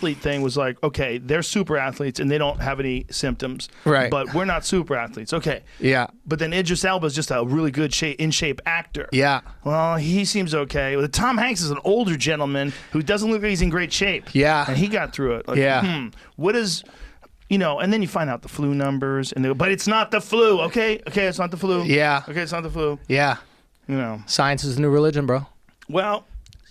athlete thing was like, okay, they're super athletes and they don't have any symptoms. Right. But we're not super athletes. Okay. Yeah. But then Idris Elba is just a really good in shape actor. Yeah. Well, he seems okay. Well, Tom Hanks is an older gentleman who doesn't look like he's in great shape. Yeah. And he got through it. Like, yeah. What is, and then you find out the flu numbers, and they go, but it's not the flu. Okay, it's not the flu. Yeah. Okay, it's not the flu. Yeah. Science is the new religion, bro. Well,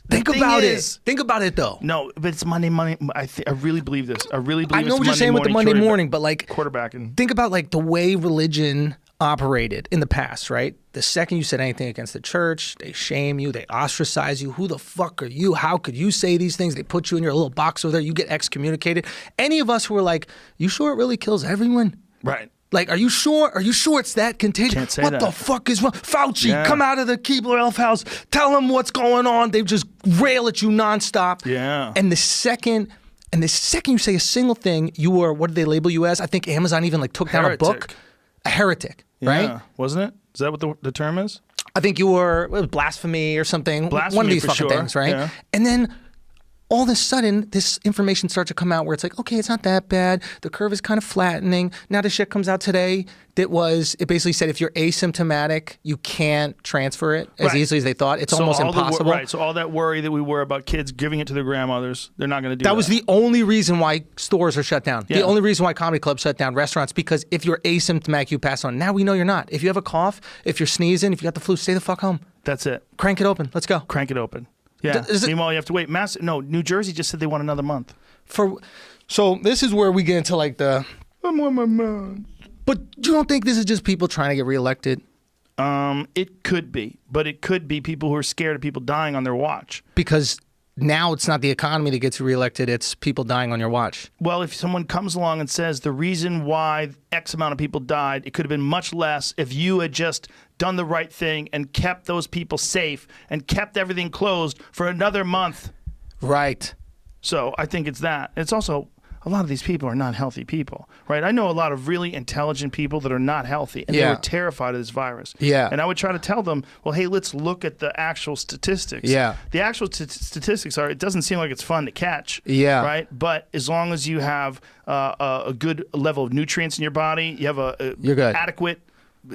think about it. Think about it, though. No, but it's Monday morning. I really believe this. I really believe. I know what you're saying with the Monday morning, but like quarterbacking. Think about like the way religion operated in the past, right? The second you said anything against the church, they shame you, they ostracize you. Who the fuck are you? How could you say these things? They put you in your little box over there. You get excommunicated. Any of us who are like, you sure it really kills everyone? Right. Like, are you sure? Are you sure it's that contagious? Can't say what that. the fuck is wrong? Fauci, come out of the Keebler Elf house. Tell them what's going on. They just rail at you nonstop. Yeah. And the second you say a single thing, you are, what did they label you as? I think Amazon even like took down a book. A heretic, right? Yeah. Wasn't it? Is that what the term is? I think you were blasphemy or something. Blasphemy, one of these for fucking sure. things, right? Yeah. And then all of a sudden, this information starts to come out where it's like, okay, it's not that bad. The curve is kind of flattening. Now the shit comes out today it basically said if you're asymptomatic, you can't transfer it as easily as they thought. It's almost impossible. Right. So all that worry that we were about kids giving it to their grandmothers, they're not going to do that. That was the only reason why stores are shut down. Yeah. The only reason why comedy clubs shut down, restaurants, because if you're asymptomatic, you pass on. Now we know you're not. If you have a cough, if you're sneezing, if you got the flu, stay the fuck home. That's it. Crank it open. Let's go. Crank it open. Yeah. Meanwhile, you have to wait. New Jersey just said they want another month. So this is where we get into like the... I want my month. But you don't think this is just people trying to get reelected? It could be. But it could be people who are scared of people dying on their watch. Because now it's not the economy that gets you reelected, it's people dying on your watch. Well, if someone comes along and says the reason why X amount of people died, it could have been much less if you had just done the right thing and kept those people safe and kept everything closed for another month. Right. So I think it's that. It's also... a lot of these people are not healthy people, right? I know a lot of really intelligent people that are not healthy, and they were terrified of this virus. Yeah. And I would try to tell them, well, hey, let's look at the actual statistics. Yeah. The actual statistics are, it doesn't seem like it's fun to catch. Yeah. Right? But as long as you have a good level of nutrients in your body, you have you're good. Adequate,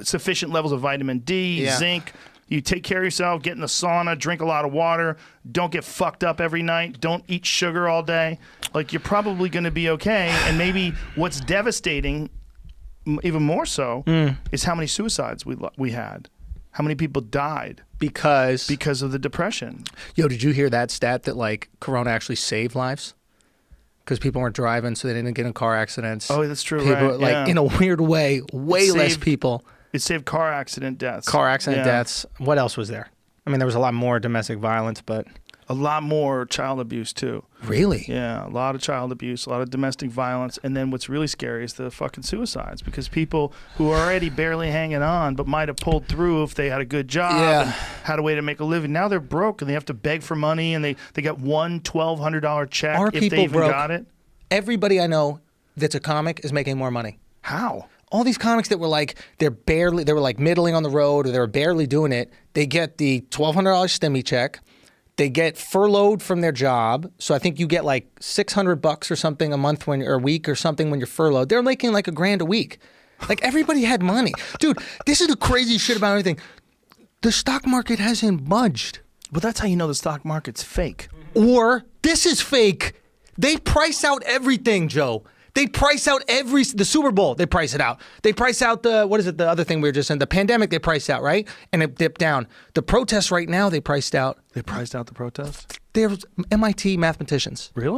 sufficient levels of vitamin D, zinc. You take care of yourself, get in the sauna, drink a lot of water, don't get fucked up every night, don't eat sugar all day. Like, you're probably going to be okay. And maybe what's devastating, even more so, is how many suicides we had. How many people died. Because of the depression. Yo, did you hear that stat that, like, Corona actually saved lives? Because people weren't driving, so they didn't get in car accidents. Oh, that's true, people, right. Like, in a weird way, way less people. It saved car accident deaths. Car accident deaths. What else was there? I mean, there was a lot more domestic violence, but... a lot more child abuse, too. Really? Yeah, a lot of child abuse, a lot of domestic violence. And then what's really scary is the fucking suicides, because people who are already barely hanging on but might have pulled through if they had a good job and had a way to make a living. Now they're broke and they have to beg for money, and they got one $1,200 check if they even got it. Everybody I know that's a comic is making more money. How? All these comics that were like, they were like middling on the road, or they were barely doing it, they get the $1,200 stimmy check. They get furloughed from their job. So I think you get like $600 or something a month or a week or something when you're furloughed. They're making like $1,000 a week. Like, everybody had money. Dude, this is the crazy shit about everything. The stock market hasn't budged. Well, that's how you know the stock market's fake. Or this is fake. They price out everything, Joe. They price out the Super Bowl, they price it out. They price out the other thing we were just in, the pandemic they priced out, right? And it dipped down. The protests right now, they priced out. They priced out the protests? They're MIT mathematicians. Really?